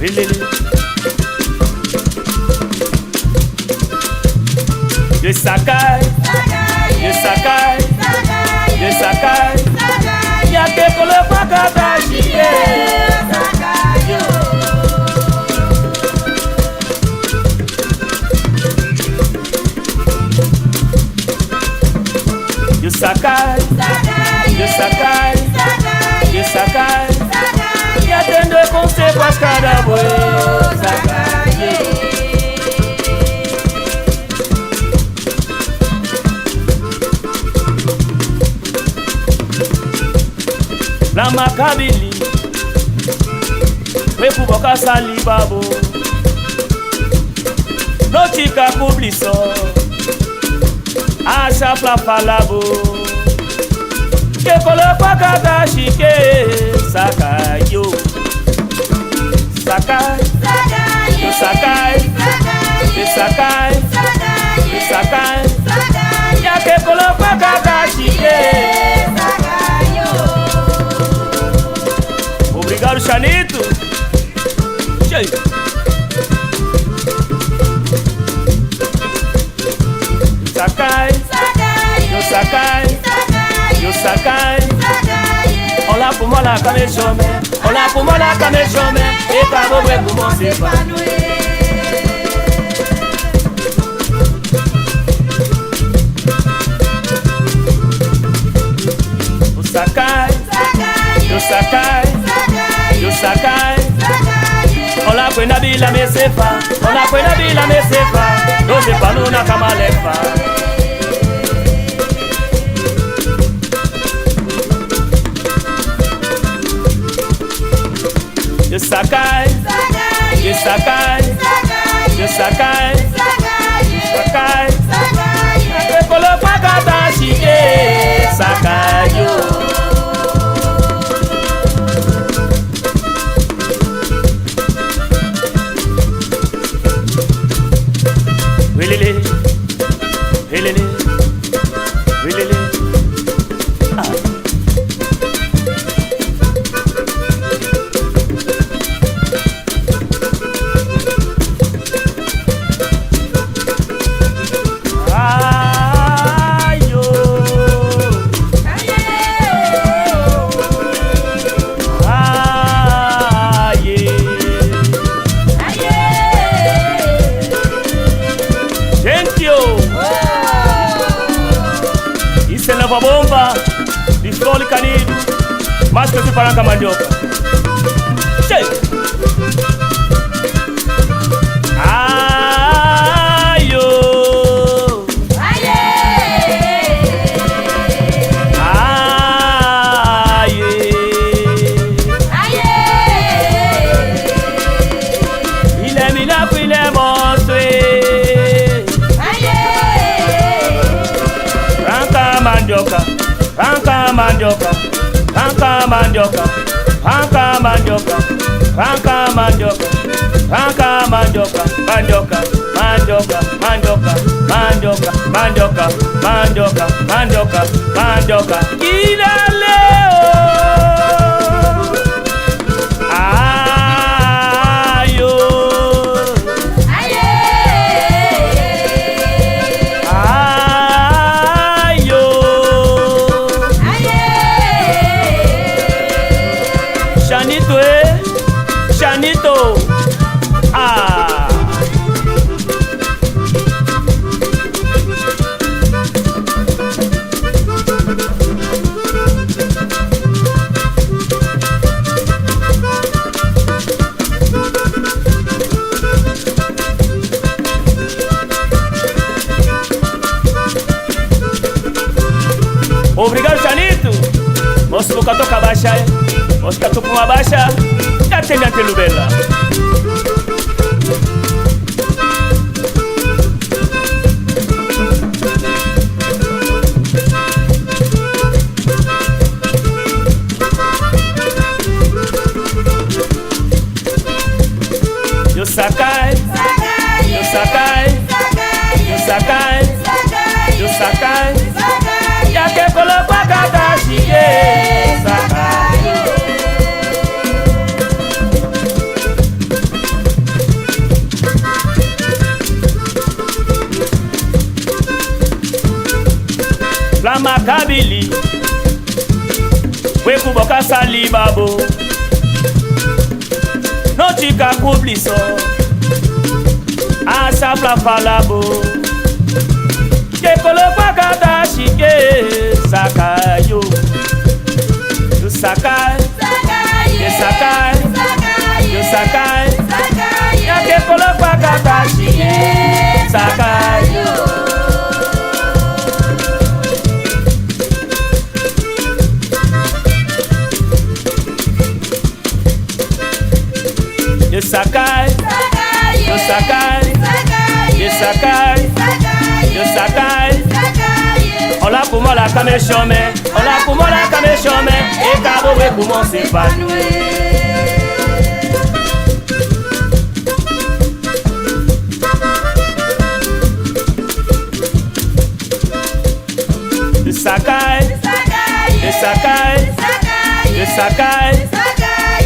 Really. De Sakai, de Sakai, de Sakai, yake kolo pakata shike. De Sakai, de Sakai, de Sakai, yatende consequências cada vez. Sakai. La makabili wekuboka sali babo nochika publiso asha flafalabo kekolo pakata shike sakayo sakai yo sakai yo sakai yo sakai ya kekolo pakata shike. Obrigado, Chanito. Cheio. Sakai, yo Sakai, yo Sakai. Olá pro mola camechome, olá pro mola camechome. E cabo é como se panue. O Sakai, yo Sakai. Yo Sakai, ola kwenda bila mesefa, ola kwenda bila mesefa, doze panuna kama lefa. Yo Sakai, yo Sakai, yo Sakai, Sakai, kolo pakata shike, Sakai yo. Wilili, wilili, wilili. Ayo, Isso é nova bomba de Flole Canido, mais que eu para a mandioca. Panka mandioka, panka mandioka, panka mandioka, panka mandioka, panka mandioka, mandioka, mandioka, mandioka, mandioka, mandioka, mandioka, mandioka, mandioka, ila leo. Chanito, Obrigado, Chanito. Moço boca toca baixa, moço que toca uma baixa. Já tem a telubela. Yo Sakai, yo Sakai, yo Sakai, yo Sakai. Ya que coloca cada chique Sakai. makabili wekuboka sali babo nochika kubliso asafla falabo kekolo kwakata shike sakayo you sakai you sakai you sakai ya kekolo kwakata shike sakayo you sakai you sakai you sakai you sakai ola kumola kame shome ola kumola kame shome e kabo we kumo s'épanouir you sakai you sakai you sakai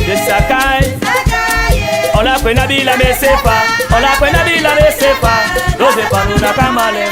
you sakai ola kwena bila mesepa ola kwena bila mesepa doze panuna kamale